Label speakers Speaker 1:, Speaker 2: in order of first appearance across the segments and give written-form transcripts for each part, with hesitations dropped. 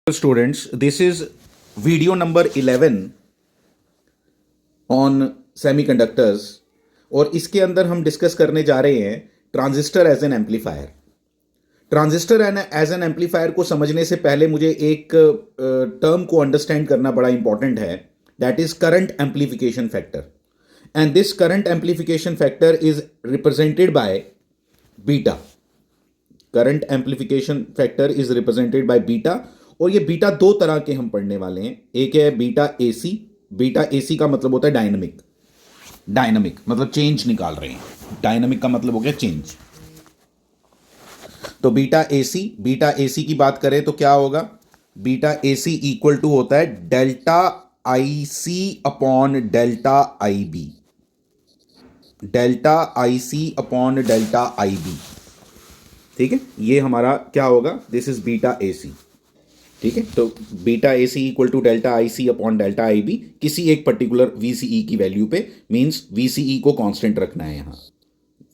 Speaker 1: Students, this is video number 11 on semiconductors और इसके अंदर हम डिस्कस करने जा रहे हैं transistor as an amplifier. Transistor as an amplifier को समझने से पहले मुझे एक टर्म को अंडरस्टैंड करना बड़ा इंपॉर्टेंट है, that is current amplification factor. And this current amplification factor is represented by beta. Current amplification factor is represented by beta और ये बीटा दो तरह के हम पढ़ने वाले हैं। एक है बीटा एसी। बीटा एसी का मतलब होता है डायनामिक। डायनामिक मतलब चेंज निकाल रहे हैं, डायनामिक का मतलब हो गया चेंज। तो बीटा एसी की बात करें तो क्या होगा? बीटा एसी इक्वल टू होता है delta I C upon delta I B. Delta I C upon delta I B, ठीक है। ये हमारा क्या होगा? दिस इज बीटा एसी, ठीक है। तो beta AC equal to delta I C upon delta I B किसी एक पर्टिकुलर वीसीई की वैल्यू पे, मींस वीसीई को कांस्टेंट रखना है यहां,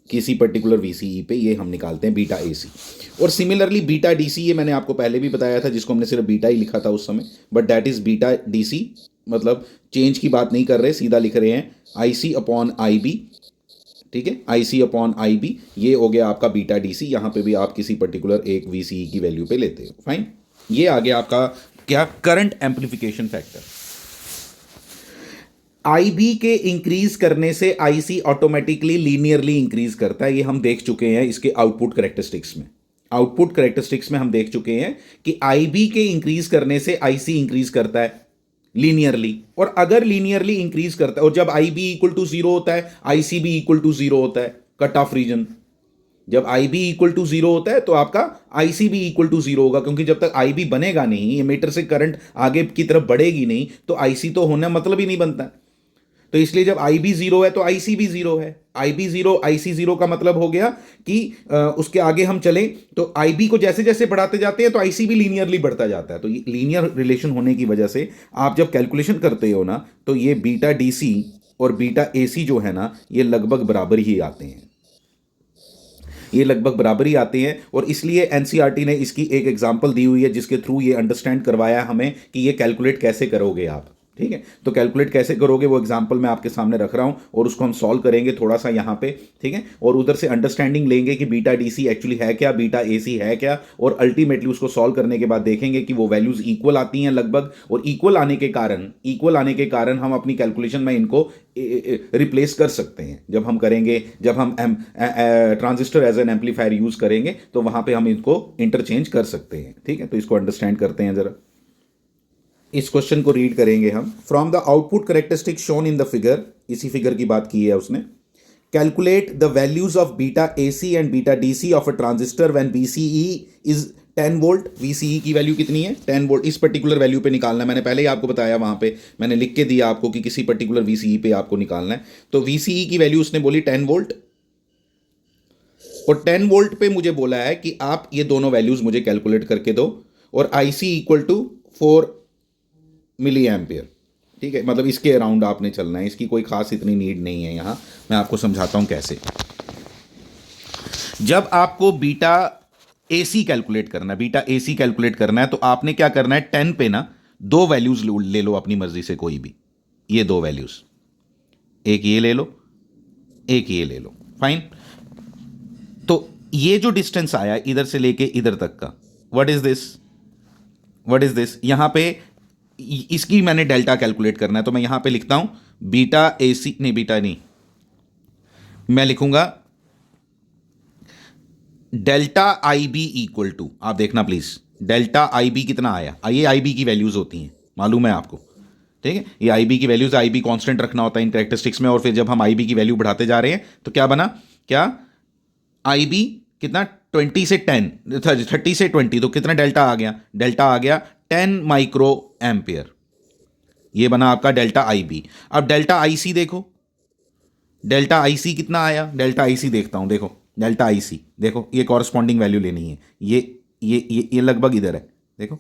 Speaker 1: किसी पर्टिकुलर वीसीई पे ये हम निकालते हैं बीटा एसी। और सिमिलरली बीटा डीसी, ये मैंने आपको पहले भी बताया था, जिसको हमने सिर्फ बीटा ही लिखा था उस समय, but that is beta DC, मतलब चेंज की बात नहीं कर रहे, सीधा लिख रहे हैं आई सी अपॉन आई बी, ठीक है। आई सी अपॉन आई बी, ये हो गया आपका बीटा डीसी। यहां पे भी आप किसी पर्टिकुलर एक वीसीई की वैल्यू पे लेते हो, फाइन। ये आ गया आपका क्या? Current amplification factor. आईबी के इंक्रीज करने से आईसी ऑटोमेटिकली लीनियरली इंक्रीज करता है। ये हम देख चुके हैं इसके आउटपुट कैरेक्टरिस्टिक्स में। आउटपुट कैरेक्टरिस्टिक्स में हम देख चुके हैं कि आईबी के इंक्रीज करने से आईसी इंक्रीज करता है लीनियरली। और अगर लीनियरली इंक्रीज करता है और जब आईबी इक्वल टू जीरो होता है, आईसी भी इक्वल टू जीरो होता है, कट ऑफ रीजन। जब I B equal to zero होता है तो आपका आई सी भी इक्वल टू जीरो होगा, क्योंकि जब तक आई बी बनेगा नहीं, एमीटर से करंट आगे की तरफ बढ़ेगी नहीं, तो आई सी तो होने मतलब ही नहीं बनता। तो इसलिए जब आई बी जीरो है तो आई सी भी जीरो है। I B zero, I C zero का मतलब हो गया कि उसके आगे हम चलें तो आई बी को जैसे जैसे बढ़ाते जाते हैं तो आई सी भी लीनियरली बढ़ता जाता है। तो ये लीनियर रिलेशन होने की वजह से आप जब कैलकुलेशन करते हो ना, तो ये बीटा डी सी और बीटा ए सी जो है ना, ये लगभग बराबर ही आते हैं। ये लगभग बराबर ही आते हैं। और इसलिए एनसीईआरटी ने इसकी एक एग्जांपल दी हुई है जिसके थ्रू ये अंडरस्टैंड करवाया हमें कि ये कैलकुलेट कैसे करोगे आप, ठीक है। तो कैलकुलेट कैसे करोगे वो एग्जांपल मैं आपके सामने रख रहा हूं और उसको हम सॉल्व करेंगे थोड़ा सा यहां पे, ठीक है। और उधर से अंडरस्टैंडिंग लेंगे कि बीटा डीसी एक्चुअली है क्या, बीटा एसी है क्या, और अल्टीमेटली उसको सॉल्व करने के बाद देखेंगे कि वो वैल्यूज इक्वल आती हैं लगभग। और इक्वल आने के कारण हम अपनी कैलकुलेशन में इनको रिप्लेस कर सकते हैं। जब हम करेंगे, जब हम transistor as an amplifier use करेंगे तो वहां पे हम इसको इंटरचेंज कर सकते हैं, ठीक है। तो इसको अंडरस्टैंड करते हैं जरा। इस क्वेश्चन को रीड करेंगे हम। From the output characteristic shown in the figure, इसी फिगर की बात की है उसने। Calculate the values of beta AC and beta DC of a transistor when VCE is 10 volt. VCE की वैल्यू कितनी है? 10 वोल्ट। इस पर्टिकुलर वैल्यू पे निकालना है। मैंने पहले ही आपको बताया, वहां पे मैंने लिख के दिया आपको कि किसी पर्टिकुलर वीसीई पे आपको निकालना है। तो वीसीई की वैल्यू उसने बोली 10 वोल्ट, और 10 वोल्ट पे मुझे बोला है कि आप ये दोनों वैल्यूज मुझे कैलकुलेट करके दो। और IC equal to 4 milli ampere, ठीक है। मतलब इसके अराउंड आपने चलना है, इसकी कोई खास इतनी नीड नहीं है। यहां मैं आपको समझाता हूं कैसे। जब आपको बीटा एसी कैलकुलेट करना है, बीटा एसी कैलकुलेट करना है, तो आपने क्या करना है, 10 पे ना दो वैल्यूज ले लो अपनी मर्जी से, कोई भी। ये दो वैल्यूज, एक ये ले लो, एक ये ले लो, फाइन। तो ये जो डिस्टेंस आया इधर से लेके इधर तक का, what is this? What is this? यहां पे इसकी मैंने डेल्टा कैलकुलेट करना है, तो मैं यहां पे लिखता हूं बीटा एसी, नहीं बीटा नहीं, मैं लिखूंगा delta I B equal to, आप देखना प्लीज, डेल्टा आई बी कितना आया। ये आई बी की वैल्यूज होती हैं, मालूम है आपको, ठीक है। ये आई बी की वैल्यूज, आई बी कॉन्स्टेंट रखना होता है इन कैरेक्टरिस्टिक्स में। और फिर जब हम आई बी की वैल्यू बढ़ाते जा रहे हैं तो क्या बना, क्या आई बी कितना, 20 से 10, 30 से 20, तो कितना डेल्टा आ गया? डेल्टा आ गया 10 माइक्रो एम्पियर। ये बना आपका डेल्टा आई बी। अब डेल्टा आई सी देखो, डेल्टा आई सी कितना आया? डेल्टा आई सी देखता हूं, देखो डेल्टा आई सी, देखो ये कॉरस्पॉन्डिंग वैल्यू लेनी है। ये लगभग इधर है, देखो,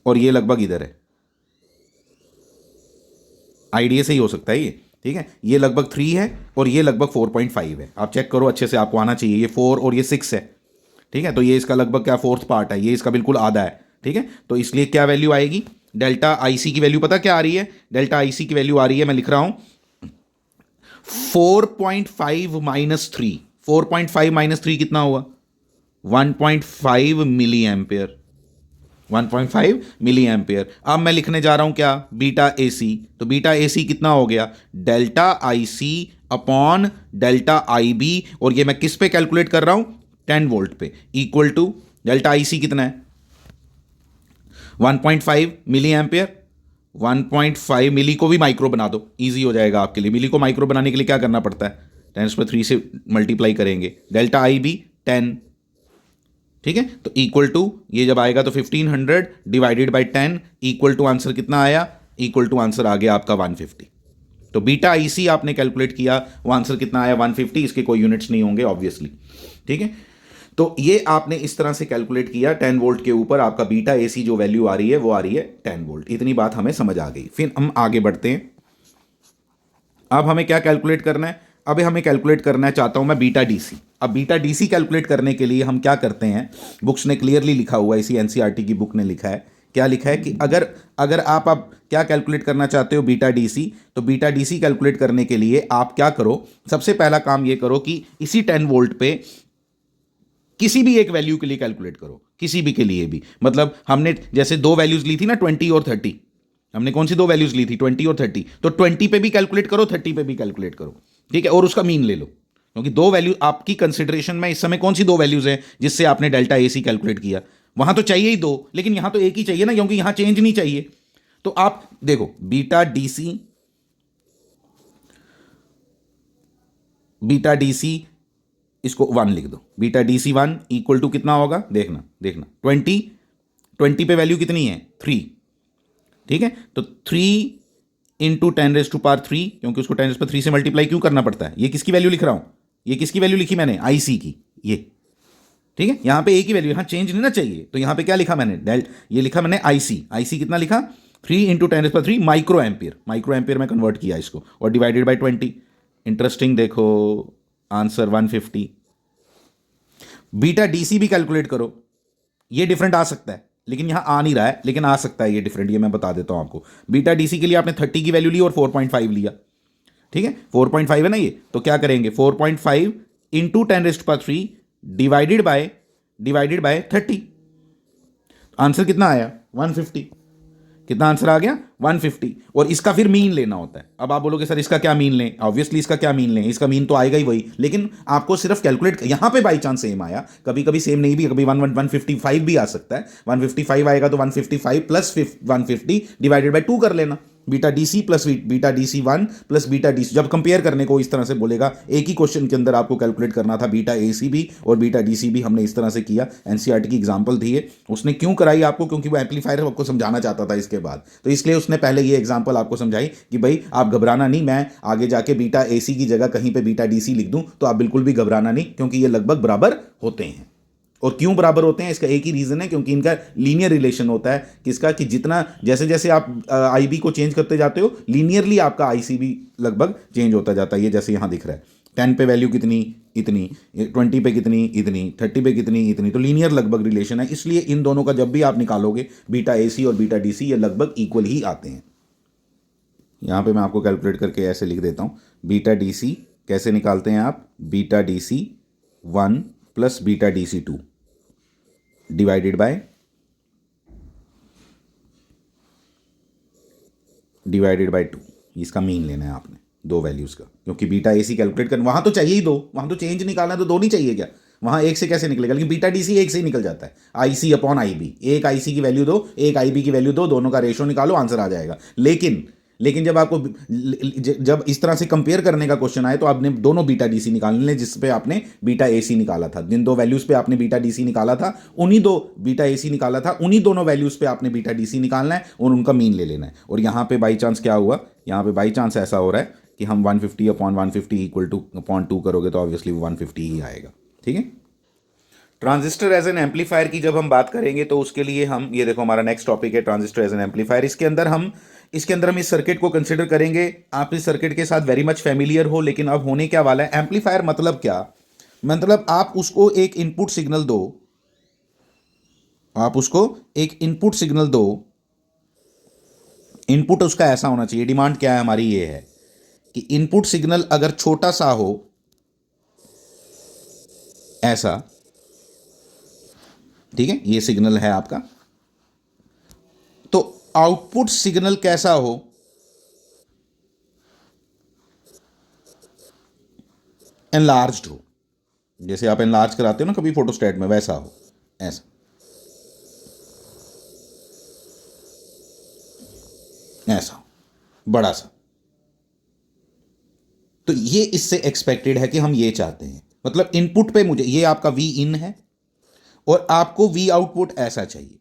Speaker 1: और ये लगभग इधर है। आइडिया से ही हो सकता है ये, ठीक है। ये लगभग 3 है और ये लगभग 4.5 है। आप चेक करो अच्छे से, आपको आना चाहिए। ये 4 और ये 6 है, ठीक है, तो ये इसका लगभग क्या फोर्थ पार्ट है, ये इसका बिल्कुल आधा है। ठीक है, तो इसलिए क्या वैल्यू आएगी, डेल्टा आईसी की वैल्यू पता क्या आ रही है, डेल्टा आईसी की वैल्यू आ रही है, मैं लिख रहा हूं 4.5 माइनस थ्री। 4.5 माइनस थ्री कितना हुआ, 1.5 मिली एम्पेयर। 1.5 मिली एम्पेयर। अब मैं लिखने जा रहा हूं क्या, बीटा एसी। तो बीटा एसी कितना हो गया, delta IC upon delta IB, और ये मैं किस पे कैलकुलेट कर रहा हूं, 10 वोल्ट पे, इक्वल टू डेल्टा आईसी कितना है 1.5 मिली एम्पेयर। 1.5 मिली को भी माइक्रो बना दो, इजी हो जाएगा आपके लिए। मिली को माइक्रो बनाने के लिए क्या करना पड़ता है, 10⁻³ से मल्टीप्लाई करेंगे, डेल्टा आई बी 10। ठीक है, तो इक्वल टू ये जब आएगा तो 1500 divided by 10 equal to answer कितना आया, इक्वल टू आंसर आ गया आपका 150। तो बीटा आईसी आपने कैलकुलेट किया, वो आंसर कितना आया 150, इसके कोई यूनिट्स नहीं होंगे ऑब्वियसली। ठीक है, तो ये आपने इस तरह से कैलकुलेट किया, 10 वोल्ट के ऊपर आपका बीटा एसी जो वैल्यू आ रही है वो आ रही है 10 वोल्ट। इतनी बात हमें समझ आ गई। फिर हम आगे बढ़ते हैं। अब हमें क्या कैलकुलेट करना है, अब हमें कैलकुलेट करना है, चाहता हूं मैं बीटा डीसी। अब बीटा डीसी कैलकुलेट करने के लिए हम क्या करते हैं, बुक्स ने क्लियरली लिखा हुआ है, इसी एनसीईआरटी की बुक ने लिखा है, क्या लिखा है कि अगर अगर आप अब क्या कैलकुलेट करना चाहते हो बीटा डीसी, तो बीटा डीसी कैलकुलेट करने के लिए आप क्या करो, सबसे पहला काम ये करो कि इसी 10 वोल्ट पे किसी भी एक वैल्यू के लिए कैलकुलेट करो, किसी भी के लिए भी। मतलब हमने जैसे दो वैल्यूज ली थी ना 20 और 30, हमने कौन सी दो वैल्यूज ली थी 20 और 30, तो 20 पे भी कैलकुलेट करो, 30 पे भी कैलकुलेट करो। ठीक है, और उसका मीन ले लो, क्योंकि दो वैल्यू आपकी कंसिडरेशन में इस समय कौन सी दो वैल्यूज हैं जिससे आपने डेल्टा एसी कैलकुलेट किया, वहां तो चाहिए ही दो, लेकिन यहां तो एक ही चाहिए ना, क्योंकि यहां चेंज नहीं चाहिए। तो आप देखो बीटा डीसी, बीटा डीसी इसको 1 लिख दो, बीटा डीसी 1 इक्वल टू कितना होगा, देखना देखना 20 पे वैल्यू कितनी है 3। ठीक है, तो 3 इंटू 10⁻³ क्योंकि उसको 10⁻³ से मल्टीप्लाई क्यों करना पड़ता है, ये किसकी वैल्यू लिख रहा हूं, ये किसकी वैल्यू लिखी मैंने, आईसी की, ये। ठीक है, यहां पे एक ही वैल्यू, यहां चेंज नहीं ना चाहिए, तो यहां पे क्या लिखा मैंने, ये लिखा मैंने आईसी। आईसी कितना लिखा 3 into 10⁻³ micro ampere, micro ampere में कन्वर्ट किया इसको, और डिवाइडेड बाई 20। इंटरेस्टिंग, देखो आंसर 150। बीटा डीसी भी कैलकुलेट करो, ये डिफरेंट आ सकता है, लेकिन यहां आ नहीं रहा है, लेकिन आ सकता है ये डिफरेंट, ये मैं बता देता हूं आपको। बीटा डीसी के लिए आपने 30 की वैल्यू ली और 4.5 लिया। ठीक है, 4.5 है ना ये, तो क्या करेंगे 4.5 इंटू 10⁻³ डिवाइडेड बाय 30। आंसर कितना आया 150। कितना आंसर आ गया 150। और इसका फिर मीन लेना होता है। अब आप बोलोगे सर इसका क्या मीन लें, ऑब्वियसली इसका क्या मीन लें, इसका मीन तो आएगा ही वही, लेकिन आपको सिर्फ कैलकुलेट, यहां पे बाई चांस सेम आया, कभी कभी सेम नहीं भी, कभी 155 भी आ सकता है। 155 आएगा तो 155 प्लस 150 डिवाइडेड बाई 2 कर लेना, beta DC plus beta DC 1 plus beta DC. जब कंपेयर करने को इस तरह से बोलेगा, एक ही क्वेश्चन के अंदर आपको कैलकुलेट करना था बीटा एसी भी और बीटा डीसी भी, हमने इस तरह से किया। एनसीईआरटी की एग्जांपल दी है, उसने क्यों कराई आपको, क्योंकि वो एम्पलीफायर आपको समझाना चाहता था इसके बाद, तो इसलिए उसने पहले ये एग्जांपल आपको समझाई कि भाई आप घबराना नहीं, मैं आगे जाके बीटा एसी की जगह कहीं पे बीटा डीसी लिख दूं तो आप बिल्कुल भी घबराना नहीं, क्योंकि ये लगभग बराबर होते हैं। और क्यों बराबर होते हैं, इसका एक ही रीजन है, क्योंकि इनका लीनियर रिलेशन होता है। किसका, कि जितना जैसे जैसे आप आईबी को चेंज करते जाते हो, लीनियरली आपका आईसी भी लगभग चेंज होता जाता है। ये जैसे यहां दिख रहा है 10 पे वैल्यू कितनी, इतनी, 20 पे कितनी, इतनी, 30 पे कितनी, इतनी, तो लीनियर लगभग रिलेशन है। इसलिए इन दोनों का जब भी आप निकालोगे बीटा एसी और बीटा डीसी, ये लगभग इक्वल ही आते हैं। यहां पे मैं आपको कैलकुलेट करके ऐसे लिख देता हूं, बीटा डीसी कैसे निकालते हैं आप, beta DC 1 plus beta DC 2 divided by divided by 2। इसका मीन लेना है आपने दो वैल्यूज का, क्योंकि बीटा एसी कैलकुलेट करना, वहां तो चाहिए ही दो, वहां तो चेंज निकालना है तो दो नहीं चाहिए क्या, वहां एक से कैसे निकलेगा, लेकिन बीटा डीसी एक से ही निकल जाता है, आईसी अपॉन आईबी। एक आईसी की वैल्यू दो, एक आईबी की वैल्यू दो, दोनों का रेशो निकालो, आंसर आ जाएगा। लेकिन जब आपको जब इस तरह से कंपेयर करने का क्वेश्चन आए, तो आपने दोनों बीटा डीसी निकालने, जिस पे आपने बीटा एसी निकाला था, जिन दो वैल्यूज पे आपने बीटा डीसी निकाला था, उन्हीं दो बीटा एसी निकाला था, उन्हीं दोनों वैल्यूज पे आपने बीटा डीसी निकालना है और उनका मीन ले लेना है। और यहां पे बाई चांस क्या हुआ, यहां पे बाई चांस ऐसा हो रहा है कि हम 150 अपॉन 150 इक्वल टू अपॉन 2 करोगे तो ऑब्वियसली 150 ही आएगा। ठीक है, ट्रांजिस्टर एज एन एम्पलीफायर की जब हम बात करेंगे तो उसके लिए हम, ये देखो हमारा नेक्स्ट टॉपिक है ट्रांजिस्टर एज एन एम्पलीफायर। इसके अंदर हम इस सर्किट को कंसिडर करेंगे। आप इस सर्किट के साथ वेरी मच फैमिलियर हो, लेकिन अब होने क्या वाला है, एम्पलीफायर मतलब क्या, मतलब आप उसको एक इनपुट सिग्नल दो, आप उसको एक इनपुट सिग्नल दो, इनपुट उसका ऐसा होना चाहिए, डिमांड क्या है हमारी ये है कि इनपुट सिग्नल अगर छोटा सा हो, ऐसा, ठीक है, ये सिग्नल है आपका, तो आउटपुट सिग्नल कैसा हो, एनलार्ज्ड हो, जैसे आप एनलार्ज कराते हो ना कभी फोटोस्टेट में, वैसा हो, ऐसा, ऐसा बड़ा सा। तो ये इससे एक्सपेक्टेड है कि हम ये चाहते हैं, मतलब इनपुट पे मुझे ये आपका वी इन है और आपको वी आउटपुट ऐसा चाहिए,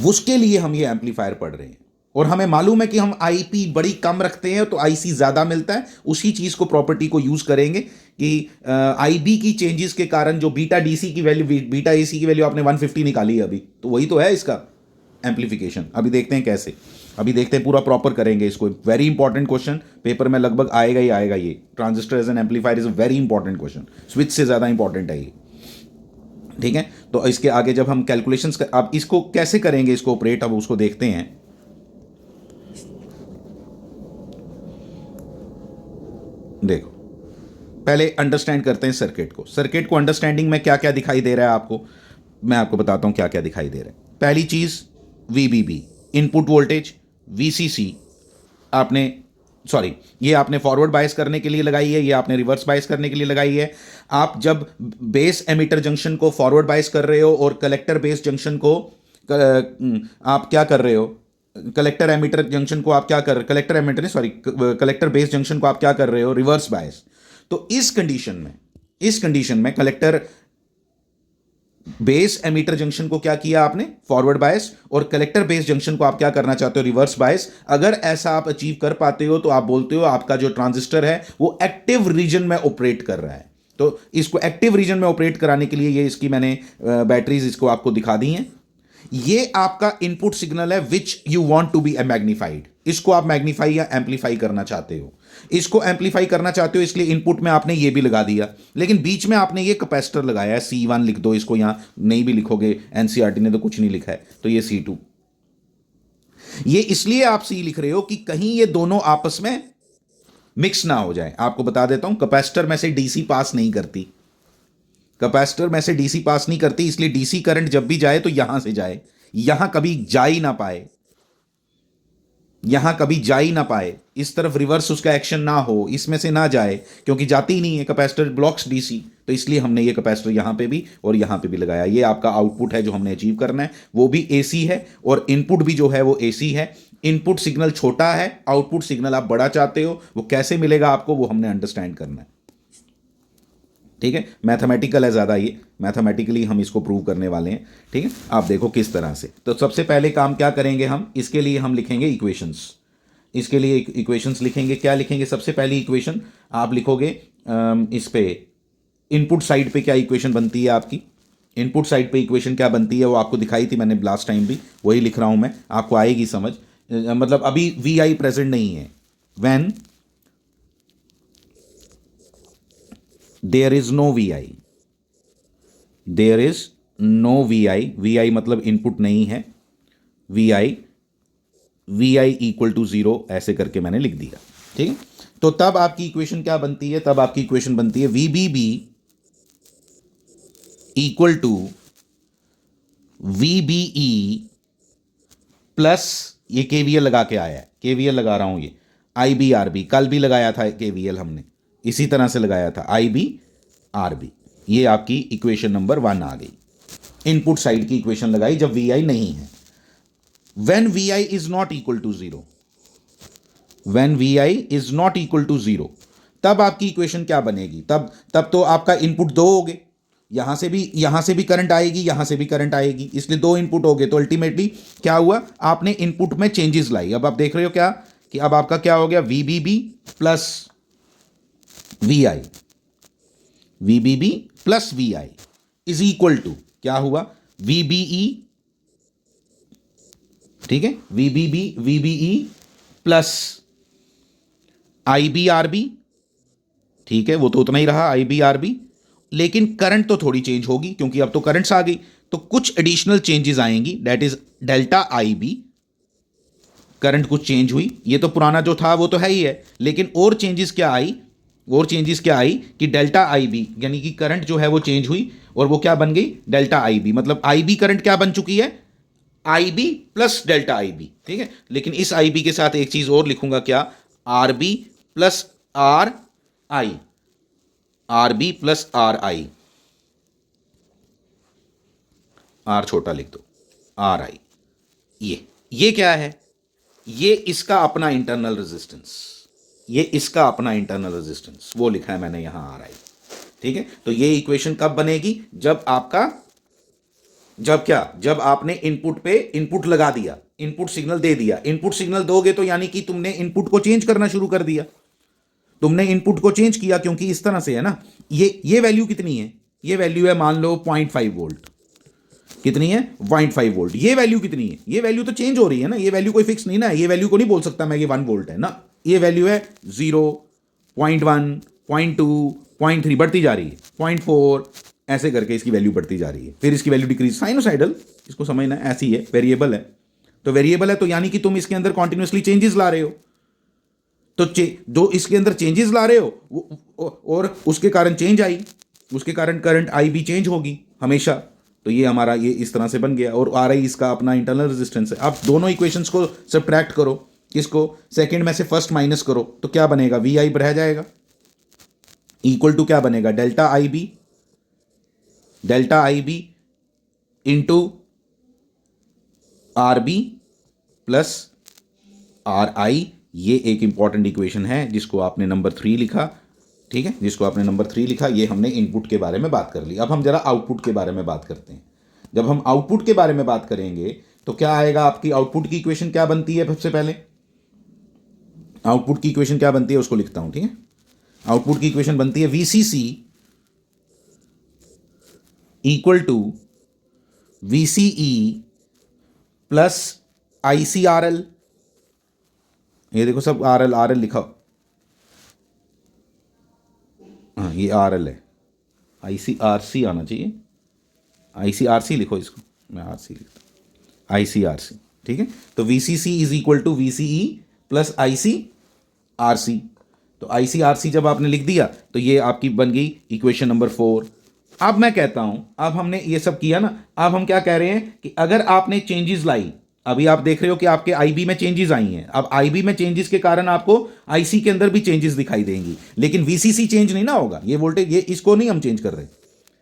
Speaker 1: उसके लिए हम ये एम्पलीफायर पढ़ रहे हैं। और हमें मालूम है कि हम आईपी बड़ी कम रखते हैं तो आईसी ज्यादा मिलता है, उसी चीज को प्रॉपर्टी को यूज करेंगे कि आईबी की चेंजेस के कारण जो बीटा डीसी की वैल्यू, बीटा एसी की वैल्यू आपने 150 निकाली है अभी, तो वही तो है इसका एम्पलीफिकेशन। अभी देखते हैं कैसे, अभी देखते हैं, पूरा प्रॉपर करेंगे इसको। वेरी इंपॉर्टेंट क्वेश्चन, पेपर में लगभग आएगा ही आएगा ये। Transistor as an amplifier is a very important question, switch से ज्यादा इंपॉर्टेंट है ये, ठीक है। तो इसके आगे जब हम कैलकुलेशंस अब इसको कैसे करेंगे, इसको ऑपरेट, अब उसको देखते हैं। देखो, पहले अंडरस्टैंड करते हैं सर्किट को। सर्किट को अंडरस्टैंडिंग में क्या क्या दिखाई दे रहा है आपको, मैं आपको बताता हूं क्या क्या दिखाई दे रहा है। पहली चीज वीबीबी, इनपुट वोल्टेज, वीसीसी आपने, सॉरी, ये आपने फॉरवर्ड बायस करने के लिए लगाई है, ये आपने रिवर्स बायस करने के लिए लगाई है। आप जब बेस एमिटर जंक्शन को फॉरवर्ड बायस कर रहे हो और कलेक्टर बेस जंक्शन को आप क्या कर रहे हो, कलेक्टर एमिटर जंक्शन को आप क्या कर रहे हो, कलेक्टर एमिटर नहीं, सॉरी, कलेक्टर बेस जंक्शन को आप क्या कर रहे हो, रिवर्स बायस। तो इस कंडीशन में कलेक्टर बेस एमीटर जंक्शन को क्या किया आपने, फॉरवर्ड बायस, और कलेक्टर बेस जंक्शन को आप क्या करना चाहते हो, रिवर्स बायस। अगर ऐसा आप अचीव कर पाते हो तो आप बोलते हो आपका जो ट्रांजिस्टर है वो एक्टिव रीजन में ऑपरेट कर रहा है। तो इसको एक्टिव रीजन में ऑपरेट कराने के लिए ये इसकी मैंने बैटरीज इसको आपको दिखा दी हैं। ये आपका इनपुट सिग्नल है which you want to be magnified, इसको आप मैग्नीफाई या एम्पलीफाई करना चाहते हो, इसको एम्पलीफाई करना चाहते हो, इसलिए इनपुट में आपने ये भी लगा दिया, लेकिन बीच में आपने ये कैपेसिटर लगाया है, C1 लिख दो इसको, यहां नहीं भी लिखोगे, एनसीईआरटी ने तो कुछ नहीं लिखा है, तो ये C2। ये इसलिए आप C लिख रहे हो कि कहीं ये दोनों आपस में मिक्स ना हो जाए। आपको बता देता हूं, कैपेसिटर में से डीसी पास नहीं करती, कैपेसिटर में से डीसी पास नहीं करती, इसलिए डीसी करंट जब भी जाए तो यहां से जाए, यहां कभी जा ही ना पाए, यहां कभी जा ही ना पाए, इस तरफ रिवर्स उसका एक्शन ना हो, इसमें से ना जाए, क्योंकि जाती ही नहीं है, कैपेसिटर ब्लॉक्स डीसी। तो इसलिए हमने ये कैपेसिटर यहां पे भी और यहां पे भी लगाया। ये आपका आउटपुट है जो हमने अचीव करना है, वो भी एसी है, और इनपुट भी जो है वो एसी है। इनपुट सिग्नल छोटा है, आउटपुट सिग्नल आप बड़ा चाहते हो, वो कैसे मिलेगा आपको, वो हमने अंडरस्टैंड करना है, ठीक है। मैथमेटिकल है ज़्यादा, ये मैथमेटिकली हम इसको प्रूव करने वाले हैं, ठीक है। आप देखो किस तरह से। तो सबसे पहले काम क्या करेंगे हम, इसके लिए हम लिखेंगे इक्वेशंस, इसके लिए इक्वेशंस लिखेंगे। क्या लिखेंगे, सबसे पहली इक्वेशन आप लिखोगे इस पे इनपुट साइड पे क्या इक्वेशन बनती है आपकी, इनपुट साइड पे इक्वेशन क्या बनती है वो आपको दिखाई थी मैंने लास्ट टाइम भी, वही लिख रहा हूं मैं, आपको आएगी समझ। मतलब अभी वी आई प्रेजेंट नहीं है, when there is no V I, there is no V I, V I मतलब इनपुट नहीं है, V I equal to zero, ऐसे करके मैंने लिख दिया, ठीक है। तो तब आपकी इक्वेशन क्या बनती है, तब आपकी इक्वेशन बनती है V B B equal to V B E plus, ये केवीएल लगा के आया है, केवीएल लगा रहा हूं, ये आई बी आर बी, कल भी लगाया था केवीएल हमने, इसी तरह से लगाया था, आई बी आर बी। ये आपकी इक्वेशन नंबर 1 आ गई, इनपुट साइड की इक्वेशन लगाई जब वी आई नहीं है। When V I is not equal to zero, when V I is not equal to zero, तब आपकी इक्वेशन क्या बनेगी, तब तो आपका इनपुट दो हो गए, यहां से भी करंट आएगी, यहां से भी करंट आएगी, इसलिए दो इनपुट हो गए। तो अल्टीमेटली क्या हुआ, आपने इनपुट में चेंजेस लाई। अब आप देख रहे हो क्या कि अब आपका क्या हो गया, VBB plus V I, VBB plus V I is equal to क्या हुआ, वीबीई, ठीक है, वीबीई प्लस आईबीआरबी, ठीक है, वो तो उतना ही रहा आई बी आर बी, लेकिन करंट तो थोड़ी चेंज होगी क्योंकि अब तो करंट्स आ गई, तो कुछ एडिशनल चेंजेस आएंगी, that is delta I B. Current कुछ चेंज हुई, ये तो पुराना जो था वो तो है ही है, लेकिन और चेंजेस क्या आई, और चेंजेस क्या आई कि डेल्टा आई बी, यानी कि करंट जो है वो चेंज हुई और वो क्या बन गई, डेल्टा आई बी। मतलब आई बी करंट क्या बन चुकी है, I B plus delta I B. ठीक है, लेकिन इस आई बी के साथ एक चीज और लिखूंगा, क्या, R B plus R I, R B plus R I, R छोटा लिख दो, आर आई। ये क्या है, ये इसका अपना इंटरनल रेजिस्टेंस, ये इसका अपना इंटरनल रेजिस्टेंस, वो लिखा है मैंने यहां आर आई। ठीक है, तो ये इक्वेशन कब बनेगी, जब आपका, जब क्या, जब आपने इनपुट पे इनपुट लगा दिया, इनपुट सिग्नल दे दिया। इनपुट सिग्नल दोगे तो यानी कि तुमने इनपुट को चेंज करना शुरू कर दिया, तुमने इनपुट को चेंज किया, क्योंकि इस तरह से है ना, ये वैल्यू कितनी है, ये वैल्यू है मान लो 0.5 वोल्ट, कितनी है 0.5 वोल्ट। ये वैल्यू कितनी है, ये वैल्यू तो चेंज हो रही है ना, ये वैल्यू कोई फिक्स नहीं ना, ये वैल्यू को नहीं बोल सकता मैं ये 1 वोल्ट है ना, ये वैल्यू है 0, 0.1, 0.2, 0.3, बढ़ती जा रही है 0.4, ऐसे करके इसकी वैल्यू बढ़ती जा रही है, फिर इसकी वैल्यू डिक्रीज, साइनोसाइडल इसको समझना है, ऐसी है, वेरिएबल है। तो वेरिएबल है तो यानी कि तुम इसके अंदर कॉन्टिन्यूसली चेंजेस ला रहे हो, तो जो इसके अंदर चेंजेस ला रहे हो और उसके कारण चेंज आई, उसके कारण करंट आई भी चेंज होगी हमेशा। तो ये हमारा ये इस तरह से बन गया, और आर आई इसका अपना इंटरनल रेजिस्टेंस है। अब दोनों इक्वेशंस को सब्ट्रैक्ट करो, किसको, सेकंड में से फर्स्ट माइनस करो, तो क्या बनेगा, वी आई रह जाएगा, इक्वल टू क्या बनेगा, delta I B, delta I B into R B plus R I. ये एक इंपॉर्टेंट इक्वेशन है जिसको आपने नंबर 3 लिखा, ठीक है, जिसको आपने नंबर 3 लिखा। ये हमने इनपुट के बारे में बात कर ली। अब हम जरा आउटपुट के बारे में बात करते हैं। जब हम आउटपुट के बारे में बात करेंगे तो क्या आएगा, आपकी आउटपुट की इक्वेशन क्या बनती है, सबसे पहले आउटपुट की इक्वेशन क्या बनती है उसको लिखता हूं, ठीक है। आउटपुट की इक्वेशन बनती है VCC equal to VCE plus ICRL. ये देखो सब आरएल आरएल लिखा, हाँ ये आरएल है, आईसीआरसी आना चाहिए, आईसीआरसी लिखो इसको, मैं आरसी लिखता हूँ, आईसीआरसी, ठीक है। तो VCC is equal to VCE plus ICRC. तो आईसीआरसी जब आपने लिख दिया तो ये आपकी बन गई इक्वेशन नंबर 4। अब मैं कहता हूं, अब हमने ये सब किया ना, अब हम क्या कह रहे हैं कि अगर आपने चेंजेस लाई, अभी आप देख रहे हो कि आपके आईबी में चेंजेस आई हैं, अब आईबी में चेंजेस के कारण आपको आईसी के अंदर भी चेंजेस दिखाई देंगी, लेकिन वीसीसी चेंज नहीं ना होगा, ये वोल्टेज, ये इसको नहीं हम चेंज कर रहे,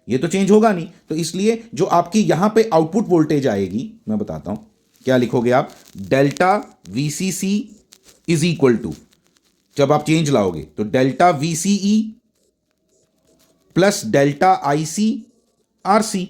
Speaker 1: ये तो चेंज होगा नहीं। तो इसलिए जो आपकी यहां पे आउटपुट वोल्टेज आएगी, मैं बताता हूं क्या लिखोगे आप, delta VCC is equal to, जब आप चेंज लाओगे तो delta VCE plus delta IC RC.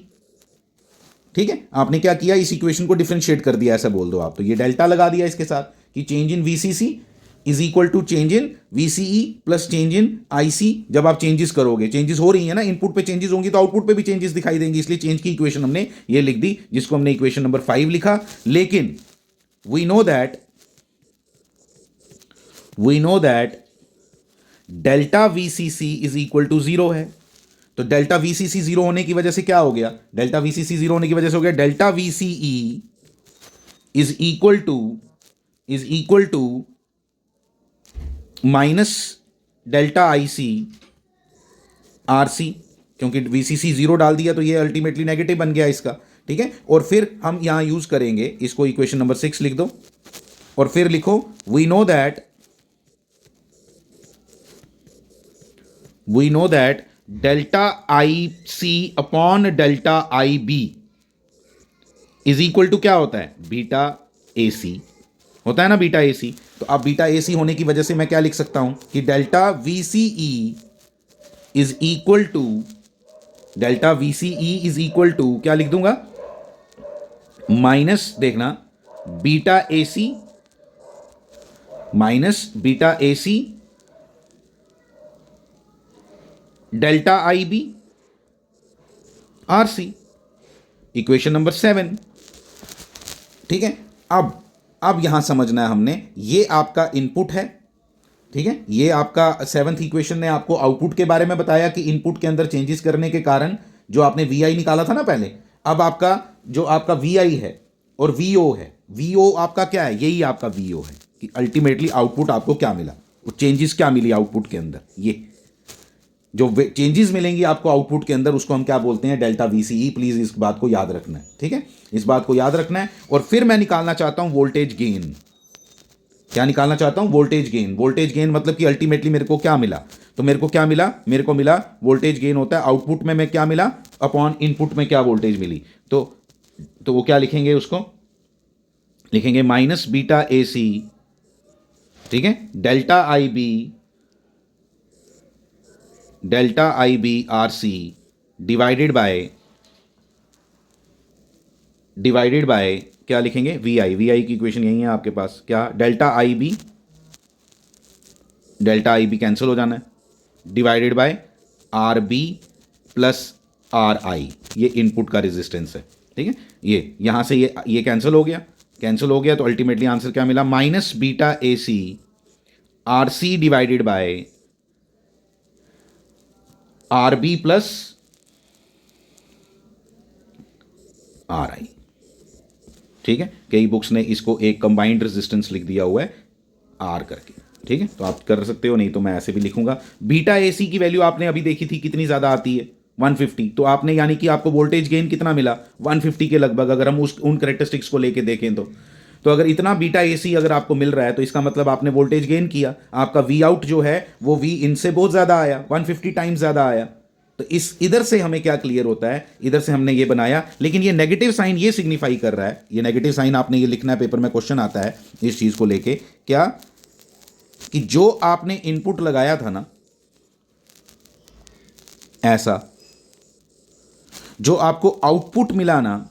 Speaker 1: ठीक है, आपने क्या किया, इस इक्वेशन को डिफरेंशिएट कर दिया, ऐसा बोल दो आप, तो ये डेल्टा लगा दिया इसके साथ कि change in VCC is equal to change in VCE plus change in IC. जब आप चेंजेस करोगे, चेंजेस हो रही है ना, इनपुट पे चेंजेस होंगी तो आउटपुट पे भी चेंजेस दिखाई देंगी, इसलिए चेंज की इक्वेशन हमने ये लिख दी, जिसको हमने इक्वेशन नंबर 5 लिखा। लेकिन we know that delta VCC is equal to 0 है। तो डेल्टा वीसीसी 0 होने की वजह से क्या हो गया, डेल्टा वीसीसी 0 होने की वजह से हो गया delta VCE is equal to minus delta IC RC, क्योंकि वीसीसी 0 डाल दिया तो ये अल्टीमेटली नेगेटिव बन गया इसका, ठीक है। और फिर हम यहां यूज करेंगे इसको, इक्वेशन नंबर 6 लिख दो और फिर लिखो we know that delta I C upon delta I B is equal to क्या होता है, बीटा ए सी होता है ना, बीटा ए सी। तो अब बीटा ए सी होने की वजह से मैं क्या लिख सकता हूं कि delta VCE is equal to, delta VCE is equal to क्या लिख दूंगा, माइनस, देखना, beta A C minus beta A C delta I B R C, equation number 7। ठीक है, अब यहां समझना है हमने, ये आपका इनपुट है ठीक है, ये आपका सेवंथ इक्वेशन ने आपको आउटपुट के बारे में बताया कि इनपुट के अंदर चेंजेस करने के कारण जो आपने वी आई निकाला था ना पहले, अब आपका जो आपका वी आई है और वी ओ है, वी ओ आपका क्या है, यही आपका वी ओ है कि अल्टीमेटली आउटपुट आपको क्या मिला, वो चेंजेस क्या मिली आउटपुट के अंदर, ये जो चेंजेस मिलेंगी आपको आउटपुट के अंदर उसको हम क्या बोलते हैं, डेल्टा वीसीई। प्लीज इस बात को याद रखना है, ठीक है, इस बात को याद रखना है। और फिर मैं निकालना चाहता हूं वोल्टेज गेन। क्या निकालना चाहता हूं, वोल्टेज गेन। वोल्टेज गेन मतलब कि अल्टीमेटली मेरे को क्या मिला, तो मेरे को क्या मिला, मेरे को मिला वोल्टेज गेन होता है आउटपुट में मैं क्या मिला अपॉन इनपुट में क्या वोल्टेज मिली। तो वो क्या लिखेंगे, उसको लिखेंगे माइनस बीटा ए सी, ठीक है, delta I B R C divided by क्या लिखेंगे, वी आई की इक्वेशन यही है आपके पास, क्या, डेल्टा आई बी कैंसिल हो जाना है, divided by R B plus R I, ये इनपुट का रेजिस्टेंस है, ठीक है। ये यहां से ये कैंसिल हो गया, तो अल्टीमेटली आंसर क्या मिला, minus beta A C R C divided by R B plus R I, ठीक है। कई बुक्स ने इसको एक कंबाइंड रेजिस्टेंस लिख दिया हुआ है आर करके, ठीक है, तो आप कर सकते हो, नहीं तो मैं ऐसे भी लिखूंगा। बीटा ए सी की वैल्यू आपने अभी देखी थी कितनी ज्यादा आती है, 150, तो आपने यानी कि आपको वोल्टेज गेन कितना मिला, 150 के लगभग, अगर हम उन करेक्टरिस्टिक्स को लेके देखें तो अगर इतना बीटा एसी अगर आपको मिल रहा है तो इसका मतलब आपने वोल्टेज गेन किया, आपका वी आउट जो है वो वी इन से बहुत ज्यादा आया, 150 टाइम्स ज्यादा आया। तो इस इधर से हमें क्या क्लियर होता है, इधर से हमने ये बनाया, लेकिन ये नेगेटिव साइन ये सिग्निफाई कर रहा है, ये नेगेटिव साइन आपने ये लिखना है, पेपर में क्वेश्चन आता है इस चीज को लेके, क्या कि जो आपने इनपुट लगाया था ना ऐसा, जो आपको आउटपुट मिला ना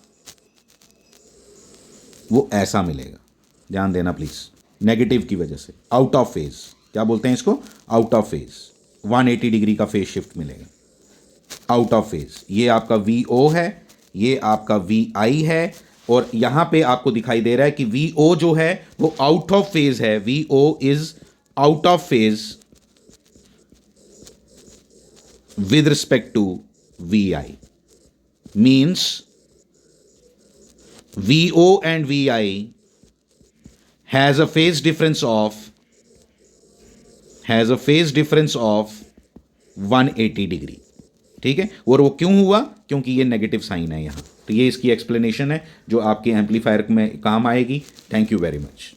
Speaker 1: वो ऐसा मिलेगा। ध्यान देना प्लीज, नेगेटिव की वजह से आउट ऑफ फेज, क्या बोलते हैं इसको, आउट ऑफ फेज, 180 डिग्री का फेज शिफ्ट मिलेगा, आउट ऑफ फेज। ये आपका वी ओ है, ये आपका वी आई है, और यहां पे आपको दिखाई दे रहा है कि वी ओ जो है वो आउट ऑफ फेज है, V O is out of phase with respect to V I, means VO and VI has a phase difference of 180 degree, ठीक है। और वो क्यों हुआ, क्योंकि ये नेगेटिव साइन है यहां। तो ये इसकी एक्सप्लेनेशन है जो आपके एम्पलीफायर में काम आएगी। Thank you very much.